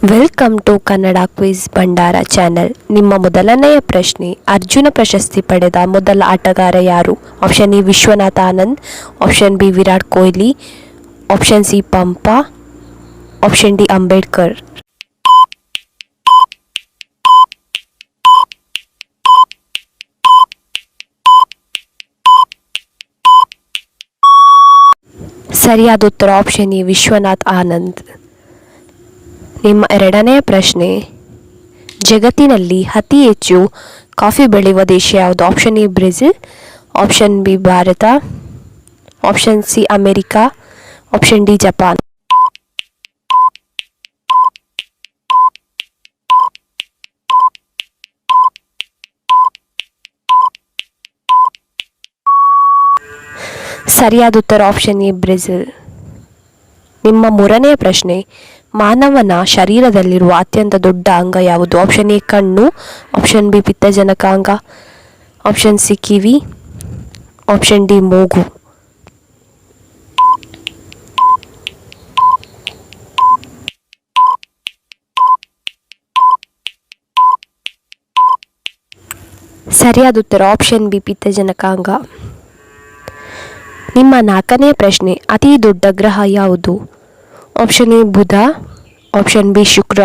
Welcome to Kannada quiz Bhandara channel. ನಿಮ್ಮ ಮೊದಲನೆಯ ಪ್ರಶ್ನೆ, ಅರ್ಜುನ ಪ್ರಶಸ್ತಿ ಪಡೆದ ಮೊದಲ ಆಟಗಾರ ಯಾರು? Option A Vishwanath Anand, option B Virat Kohli, option C Pampa, option D Ambedkar. ಸರಿಯಾದ ಉತ್ತರ ಆಪ್ಷನ್ ಎ ವಿಶ್ವನಾಥ್ ಆನಂದ್. ನಿಮ್ಮ ಎರಡನೆಯ ಪ್ರಶ್ನೆ, ಜಗತ್ತಿನಲ್ಲಿ ಅತಿ ಹೆಚ್ಚು ಕಾಫಿ ಬೆಳೆಯುವ ದೇಶ ಯಾವುದು? Option A Brazil, option B Bharat, option C America, option D Japan. ಸರಿಯಾದ ಉತ್ತರ ಆಪ್ಷನ್ ಎ ಬ್ರೆಜಿಲ್. ನಿಮ್ಮ ಮೂರನೆಯ ಪ್ರಶ್ನೆ, ಮಾನವನ ಶರೀರದಲ್ಲಿರುವ ಅತ್ಯಂತ ದೊಡ್ಡ ಅಂಗ ಯಾವುದು? ಆಪ್ಷನ್ ಎ ಕಣ್ಣು, ಆಪ್ಷನ್ ಬಿ ಪಿತ್ತಜನಕಾಂಗ, ಆಪ್ಷನ್ ಸಿ ಕಿವಿ, ಆಪ್ಷನ್ ಡಿ ಮೂಗು. ಸರಿಯಾದ ಉತ್ತರ ಆಪ್ಷನ್ ಬಿ ಪಿತ್ತಜನಕಾಂಗ. ನಿಮ್ಮ ನಾಲ್ಕನೆಯ ಪ್ರಶ್ನೆ, ಅತಿ ದೊಡ್ಡ ಗ್ರಹ ಯಾವುದು? Option A Budha, option B Shukra,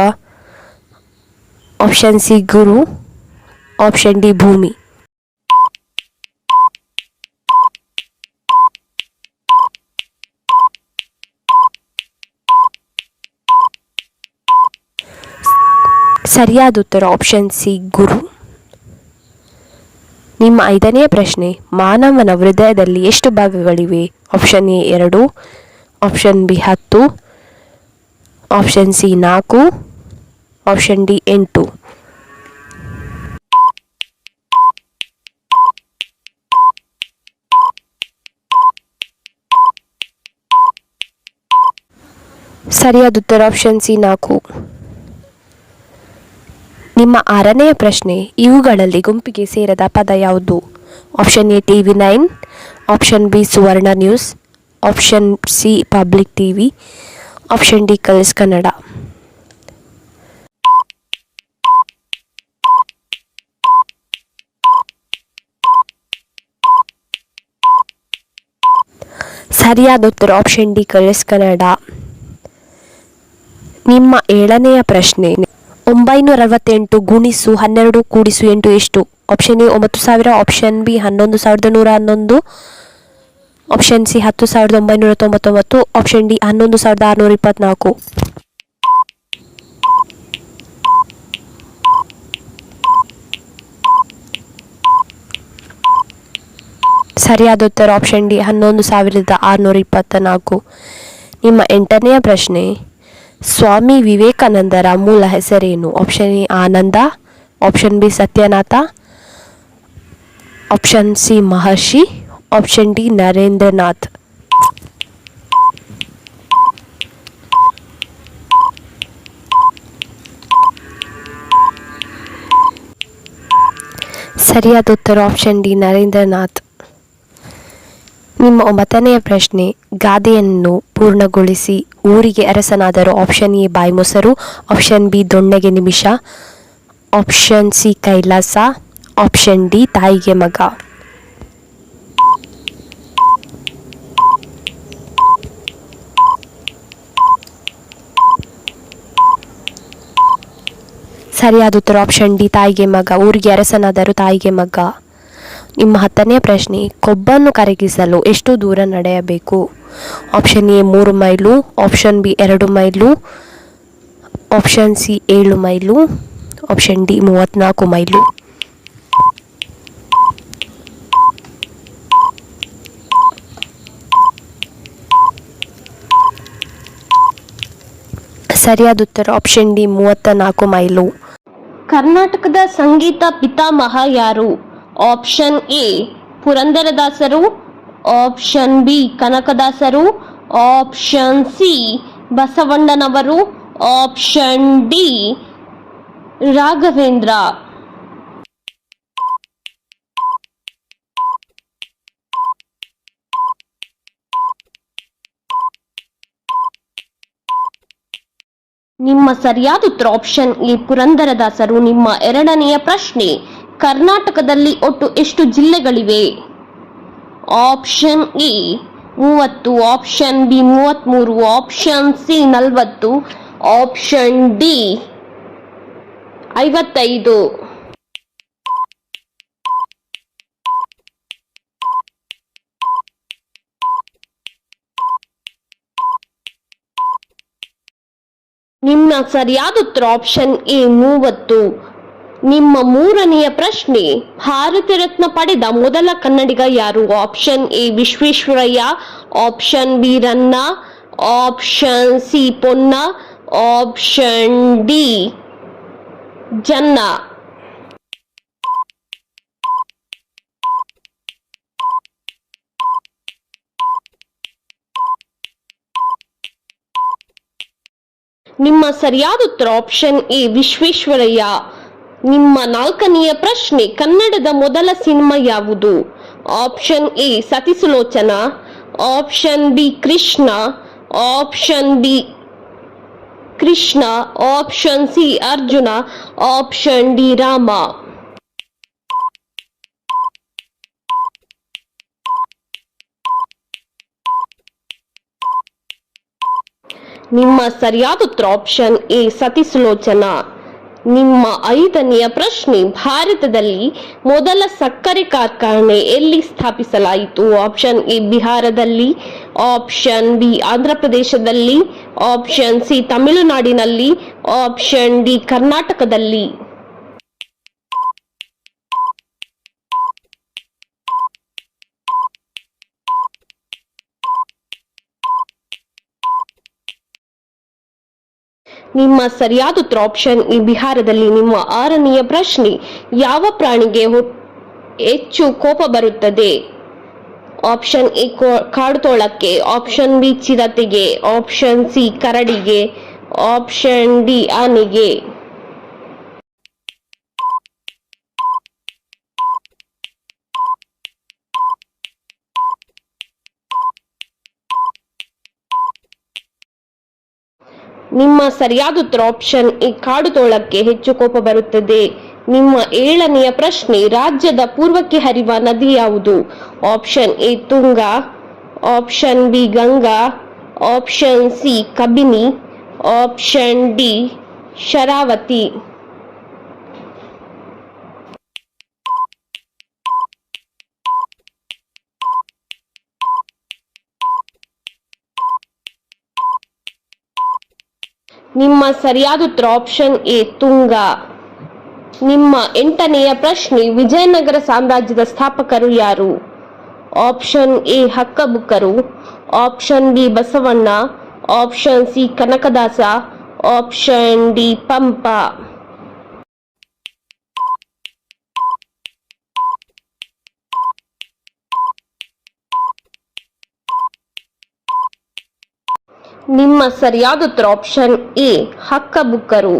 option C Guru, option D ಭೂಮಿ. ಸರಿಯಾದ ಉತ್ತರ ಆಪ್ಷನ್ ಸಿ ಗುರು. ನಿಮ್ಮ ಐದನೆಯ ಪ್ರಶ್ನೆ, ಮಾನವನ ಹೃದಯದಲ್ಲಿ ಎಷ್ಟು ಭಾಗಗಳಿವೆ? Option A 2, option B 10, option C 4, option D 8. ಸರಿಯಾದ ಉತ್ತರ ಆಪ್ಷನ್ ಸಿ 4. ನಿಮ್ಮ ಆರನೆಯ ಪ್ರಶ್ನೆ, ಇವುಗಳಲ್ಲಿ ಗುಂಪಿಗೆ ಸೇರದ ಪದ ಯಾವುದು? Option A TV9, option B Suvarna news, option C public TV, option D colours Kannada. ಸರಿಯಾದ ಉತ್ತರ ಆಪ್ಷನ್ ಡಿ ಕಲರ್ಸ್ ಕನ್ನಡ. ನಿಮ್ಮ ಏಳನೆಯ ಪ್ರಶ್ನೆ, 968 ಗುಣಿಸು 12 ಕೂಡಿಸು 8 ಎಷ್ಟು? Option A 9000, option B 11111, option C 10999, option D 11624. ಸರಿಯಾದ ಉತ್ತರ ಆಪ್ಷನ್ ಡಿ 11624. ನಿಮ್ಮ ಎಂಟನೆಯ ಪ್ರಶ್ನೆ, ಸ್ವಾಮಿ ವಿವೇಕಾನಂದರ ಮೂಲ ಹೆಸರೇನು? Option A Ananda, option B Satyanatha, option C Maharshi, option D Narendranath. ಸರಿಯಾದ ಉತ್ತರ ಆಪ್ಷನ್ ಡಿ ನರೇಂದ್ರನಾಥ್. ನಿಮ್ಮ ಒಂಬತ್ತನೆಯ ಪ್ರಶ್ನೆ, ಗಾದೆಯನ್ನು ಪೂರ್ಣಗೊಳಿಸಿ. ಊರಿಗೆ ಅರಸನಾದರು. ಆಪ್ಷನ್ ಎ ಬಾಯ್ಮೊಸರು, ಆಪ್ಷನ್ ಬಿ ದೊಣ್ಣೆಗೆ ನಿಮಿಷ, option C Kailasa, option D ತಾಯಿಗೆ ಮಗ. ಸರಿಯಾದ ಉತ್ತರ ಆಪ್ಷನ್ ಡಿ ತಾಯಿಗೆ ಮಗ. ಊರಿಗೆ ಅರಸನಾದರು, ತಾಯಿಗೆ ಮಗ. ನಿಮ್ಮ ಹತ್ತನೆಯ ಪ್ರಶ್ನೆ, ಕೊಬ್ಬನ್ನು ಕರಗಿಸಲು ಎಷ್ಟು ದೂರ ನಡೆಯಬೇಕು? Option A 3 mile, option B 2 mile, option C 7 mile, option D 34 mile. ಸರಿಯಾದ ಉತ್ತರ ಆಪ್ಷನ್ ಡಿ 34 ಮೈಲು. ಕರ್ನಾಟಕದ ಸಂಗೀತ ಪಿತಾಮಹ ಯಾರು? ಆಪ್ಷನ್ ಎ ಪುರಂದರದಾಸರು, ಆಪ್ಷನ್ ಬಿ ಕನಕದಾಸರು, ಆಪ್ಷನ್ ಸಿ ಬಸವಣ್ಣನವರು, ಆಪ್ಷನ್ ಡಿ ರಾಘವೇಂದ್ರ. ನಿಮ್ಮ ಸರಿಯಾದ ಉತ್ತರ ಆಪ್ಷನ್ ಎ ಪುರಂದರದಾಸರು. ನಿಮ್ಮ ಎರಡನೆಯ ಪ್ರಶ್ನೆ, ಕರ್ನಾಟಕದಲ್ಲಿ ಒಟ್ಟು ಎಷ್ಟು ಜಿಲ್ಲೆಗಳಿವೆ? Option A 30, option B 33, option C 40, option D 55. ನಿಮ್ಮ ಸರಿಯಾದ ಉತ್ತರ ಆಪ್ಷನ್ ಎ 30. ನಿಮ್ಮ ಮೂರನೆಯ ಪ್ರಶ್ನೆ, ಭಾರತ ರತ್ನ ಪಡೆದ ಮೊದಲ ಕನ್ನಡಿಗ ಯಾರು? Option A Visvesvaraya, option B Ranna, option C Ponna, option D Janna. ನಿಮ್ಮ ಸರಿಯಾದ ಉತ್ತರ ಆಪ್ಷನ್ ಎ ವಿಶ್ವೇಶ್ವರಯ್ಯ. ನಿಮ್ಮ ನಾಲ್ಕನೆಯ ಪ್ರಶ್ನೆ, ಕನ್ನಡದ ಮೊದಲ ಸಿನಿಮಾ ಯಾವುದು? Option A Sati Sulochana, option B Krishna, option B Krishna, option C Arjuna, option D Rama. ನಿಮ್ಮ ಸರಿಯಾದ ಉತ್ತರ ಆಪ್ಷನ್ ಎ ಸತಿಸುಲೋಚನ. ನಿಮ್ಮ ಐದನೆಯ ಪ್ರಶ್ನೆ, ಭಾರತದಲ್ಲಿ ಮೊದಲ ಸಕ್ಕರೆ ಕಾರ್ಖಾನೆ ಎಲ್ಲಿ ಸ್ಥಾಪಿಸಲಾಯಿತು? ಆಪ್ಷನ್ ಎ ಬಿಹಾರದಲ್ಲಿ, ಆಪ್ಷನ್ ಬಿ ಆಂಧ್ರಪ್ರದೇಶದಲ್ಲಿ, ಆಪ್ಷನ್ ಸಿ ತಮಿಳುನಾಡಿನಲ್ಲಿ, ಆಪ್ಷನ್ ಡಿ ಕರ್ನಾಟಕದಲ್ಲಿ. ನಿಮ್ಮ ಸರಿಯಾದ ಉತ್ತರ ಆಪ್ಷನ್ ಎ ಬಿಹಾರದಲ್ಲಿ. ನಿಮ್ಮ ಆರನೆಯ ಪ್ರಶ್ನೆ, ಯಾವ ಪ್ರಾಣಿಗೆ ಹೆಚ್ಚು ಕೋಪ ಬರುತ್ತದೆ? ಆಪ್ಷನ್ ಎ ಕಾಡುತೋಳಕ್ಕೆ, ಆಪ್ಷನ್ ಬಿ ಚಿರತೆಗೆ, ಆಪ್ಷನ್ ಸಿ ಕರಡಿಗೆ, ಆಪ್ಷನ್ ಡಿ ಆನೆಗೆ. ನಿಮ್ಮ ಸರಿಯಾದ ಉತ್ತರ ಆಪ್ಷನ್ ಎ ಕಾಡುತೋಳಕ್ಕೆ ಹೆಚ್ಚು ಕೋಪ ಬರುತ್ತದೆ. ನಿಮ್ಮ ಏಳನೆಯ ಪ್ರಶ್ನೆ, ರಾಜ್ಯದ ಪೂರ್ವಕ್ಕೆ ಹರಿಯುವ ನದಿ ಯಾವುದು? Option A Tunga, option B Ganga, option C Kabini, option D Sharavathi. ನಿಮ್ಮ ಸರಿಯಾದ ಉತ್ತರ ಆಪ್ಷನ್ ಎ ತುಂಗಾ. ನಿಮ್ಮ ಎಂಟನೆಯ ಪ್ರಶ್ನೆ, ವಿಜಯನಗರ ಸಾಮ್ರಾಜ್ಯದ ಸ್ಥಾಪಕರು ಯಾರು? ಆಪ್ಷನ್ ಎ ಹಕ್ಕಬುಕ್ಕರು, option B Basavanna, option C Kanakadasa, option D Pampa. ನಿಮ್ಮ ಸರಿಯಾದ ಉತ್ತರ ಆಪ್ಷನ್ ಎ ಹಕ್ಕಬುಕ್ಕರು.